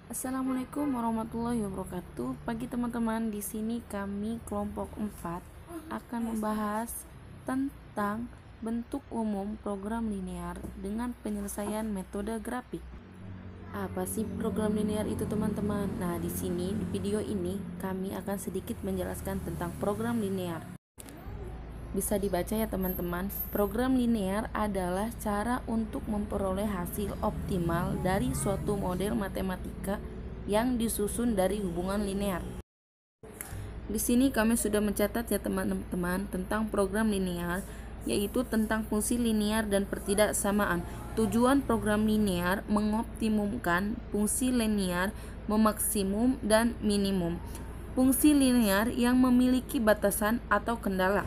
Assalamualaikum warahmatullahi wabarakatuh. Pagi teman-teman, di sini kami kelompok 4 akan membahas tentang bentuk umum program linear dengan penyelesaian metode grafik. Apa sih program linear itu, teman-teman? Nah, di sini di video ini kami akan sedikit menjelaskan tentang program linear. Bisa dibaca ya teman-teman. Program linear adalah cara untuk memperoleh hasil optimal dari suatu model matematika yang disusun dari hubungan linear. Di sini kami sudah mencatat ya teman-teman tentang program linear, yaitu tentang fungsi linear dan pertidaksamaan. Tujuan program linear mengoptimumkan fungsi linear, memaksimum dan minimum fungsi linear yang memiliki batasan atau kendala.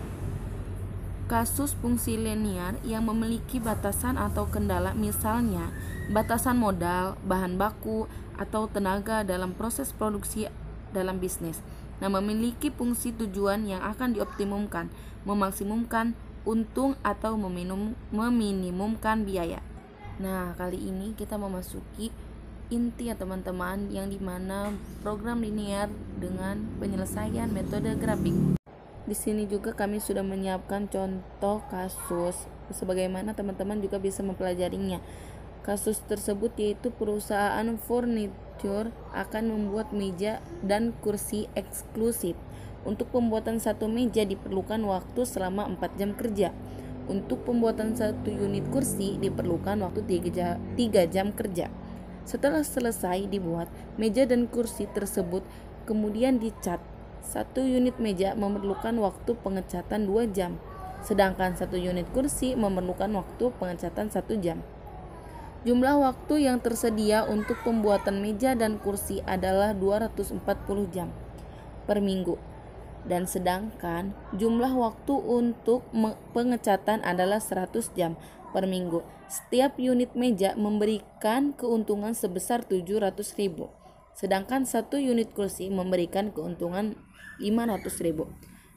Kasus fungsi linear yang memiliki batasan atau kendala, misalnya batasan modal, bahan baku, atau tenaga dalam proses produksi dalam bisnis. Nah, memiliki fungsi tujuan yang akan dioptimumkan, memaksimumkan untung atau meminimumkan biaya. Nah, kali ini kita memasuki inti ya teman-teman, yang dimana program linear dengan penyelesaian metode grafik. Di sini juga kami sudah menyiapkan contoh kasus, sebagaimana teman-teman juga bisa mempelajarinya. Kasus tersebut yaitu perusahaan furniture akan membuat meja dan kursi eksklusif. Untuk pembuatan satu meja diperlukan waktu selama 4 jam kerja. Untuk pembuatan satu unit kursi diperlukan waktu 3 jam kerja. Setelah selesai dibuat, meja dan kursi tersebut kemudian dicat. Satu unit meja memerlukan waktu pengecatan 2 jam, sedangkan satu unit kursi memerlukan waktu pengecatan 1 jam. Jumlah waktu yang tersedia untuk pembuatan meja dan kursi adalah 240 jam per minggu, dan sedangkan jumlah waktu untuk pengecatan adalah 100 jam per minggu. Setiap unit meja memberikan keuntungan sebesar 700.000, sedangkan satu unit kursi memberikan keuntungan 500.000.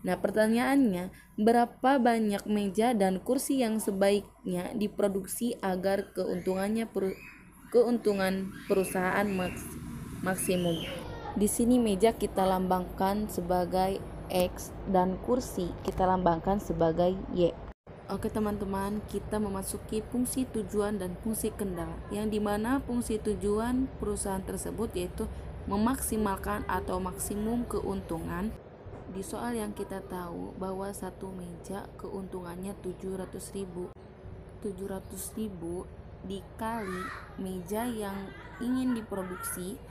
Nah, pertanyaannya, berapa banyak meja dan kursi yang sebaiknya diproduksi agar keuntungan perusahaan maksimum? Di sini meja kita lambangkan sebagai X dan kursi kita lambangkan sebagai Y. Oke teman-teman, kita memasuki fungsi tujuan dan fungsi kendala, yang dimana fungsi tujuan perusahaan tersebut yaitu memaksimalkan atau maksimum keuntungan. Di soal yang kita tahu bahwa satu meja keuntungannya 700.000 dikali meja yang ingin diproduksi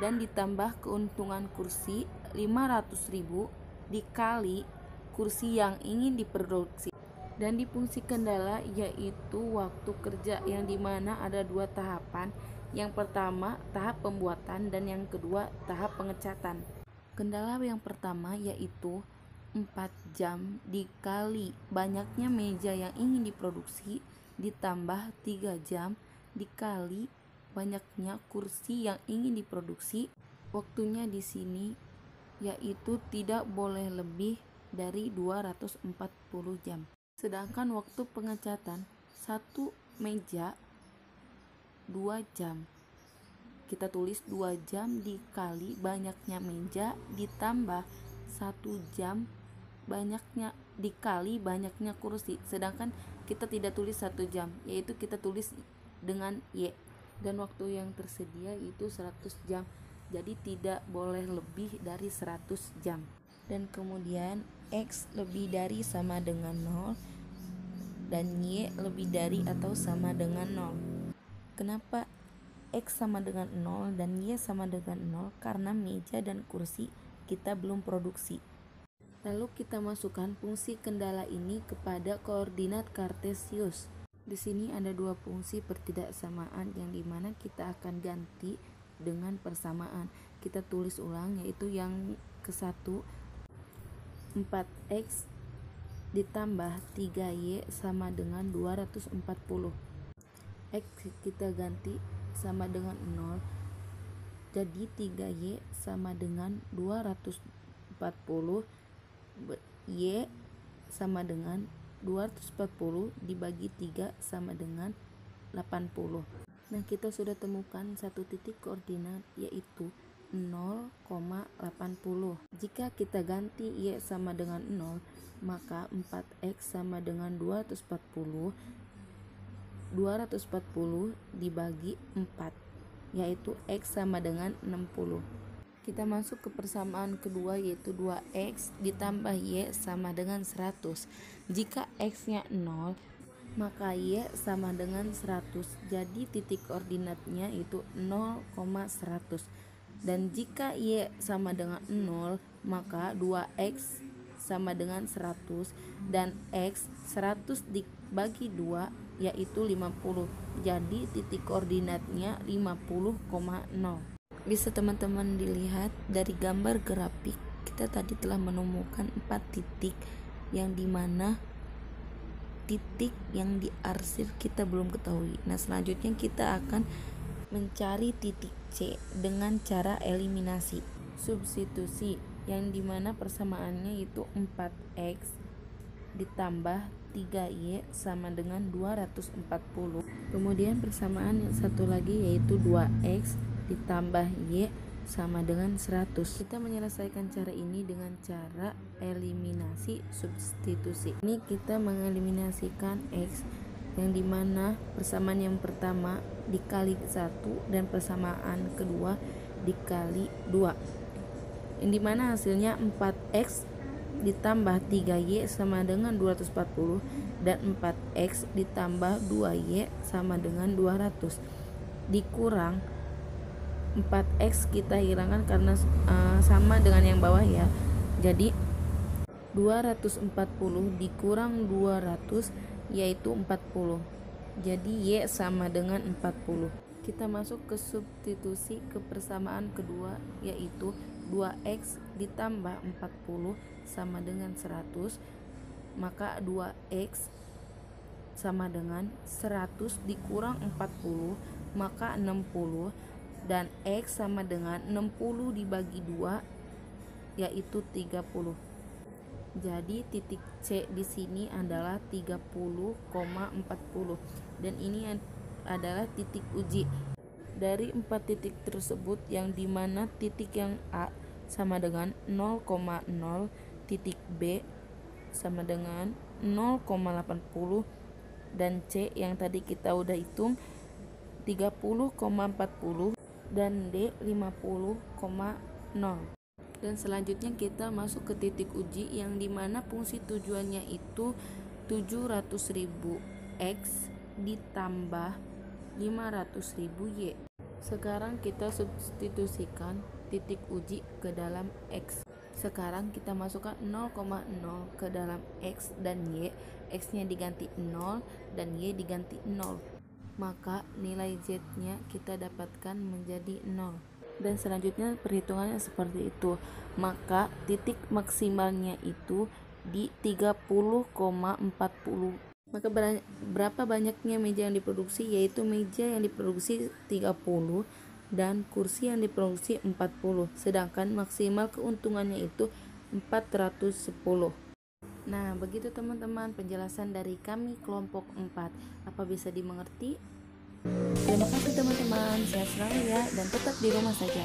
dan ditambah keuntungan kursi 500.000 dikali kursi yang ingin diproduksi. Dan di fungsi kendala yaitu waktu kerja, yang dimana ada 2 tahapan. Yang pertama tahap pembuatan dan yang kedua tahap pengecatan. Kendala yang pertama yaitu 4 jam dikali banyaknya meja yang ingin diproduksi ditambah 3 jam dikali banyaknya kursi yang ingin diproduksi. Waktunya di sini yaitu tidak boleh lebih dari 240 jam. Sedangkan waktu pengecatan satu meja 2 jam. Kita tulis 2 jam dikali banyaknya meja ditambah 1 jam banyaknya dikali banyaknya kursi. Sedangkan kita tidak tulis 1 jam, yaitu kita tulis dengan Y. Dan waktu yang tersedia itu 100 jam. Jadi tidak boleh lebih dari 100 jam. Dan kemudian X lebih dari sama dengan 0 dan Y lebih dari atau sama dengan 0. Kenapa X sama dengan 0 dan Y sama dengan 0? Karena meja dan kursi kita belum produksi. Lalu kita masukkan fungsi kendala ini kepada koordinat kartesius. Di sini ada 2 fungsi pertidaksamaan yang dimana kita akan ganti dengan persamaan. Kita tulis ulang, yaitu yang ke-1 4x ditambah 3y sama dengan 240. X kita ganti sama dengan 0, jadi 3y sama dengan 240, y sama dengan 240 dibagi 3 sama dengan 80. Nah, kita sudah temukan satu titik koordinat yaitu 0,80. Jika kita ganti Y sama dengan 0, maka 4X sama dengan 240. 240 dibagi 4, yaitu X sama dengan 60. Kita masuk ke persamaan kedua yaitu 2X ditambah Y sama dengan 100. Jika X-nya 0, maka Y sama dengan 100. Jadi titik koordinatnya itu 0,100. Dan jika Y sama dengan 0, maka 2X sama dengan 100 dan X 100 dibagi 2 yaitu 50. Jadi titik koordinatnya 50,0. Bisa teman-teman dilihat dari gambar grafik, kita tadi telah menemukan 4 titik yang dimana titik yang diarsir kita belum ketahui. Nah, selanjutnya kita akan mencari titik C dengan cara eliminasi substitusi, yang dimana persamaannya itu 4X ditambah 3Y sama dengan 240. Kemudian persamaan yang satu lagi yaitu 2X ditambah Y sama dengan 100. Kita menyelesaikan cara ini dengan cara eliminasi substitusi. Ini kita mengeliminasikan X, yang dimana persamaan yang pertama dikali 1 dan persamaan kedua dikali 2, yang dimana hasilnya 4X ditambah 3Y sama dengan 240 dan 4X ditambah 2Y sama dengan 200 dikurang 4X kita hilangkan karena sama dengan yang bawah ya. Jadi 240 dikurang 200 yaitu 40. Jadi Y sama dengan 40. Kita masuk ke substitusi ke persamaan kedua yaitu 2X ditambah 40 sama dengan 100. Maka 2X sama dengan 100 dikurang 40 maka 60, dan X sama dengan 60 dibagi 2 yaitu 30. Jadi titik C di sini adalah 30,40 dan ini adalah titik uji. Dari 4 titik tersebut, yang dimana titik yang A sama dengan 0,0, titik B sama dengan 0,80, dan C yang tadi kita udah hitung 30,40 dan D 50,0. Dan selanjutnya kita masuk ke titik uji, yang dimana fungsi tujuannya itu 700.000 X ditambah 500.000 Y. Sekarang kita substitusikan titik uji ke dalam X. Sekarang kita masukkan 0,0 ke dalam X dan Y. X nya diganti 0 dan Y diganti 0, maka nilai Z-nya kita dapatkan menjadi 0. Dan selanjutnya perhitungannya seperti itu. Maka titik maksimalnya itu di 30,40. Maka berapa banyaknya meja yang diproduksi? Yaitu meja yang diproduksi 30 dan kursi yang diproduksi 40. Sedangkan maksimal keuntungannya itu 410. Nah, begitu teman-teman penjelasan dari kami kelompok 4. Apa bisa dimengerti? Terima kasih teman-teman, sehat selalu ya, dan tetap di rumah saja.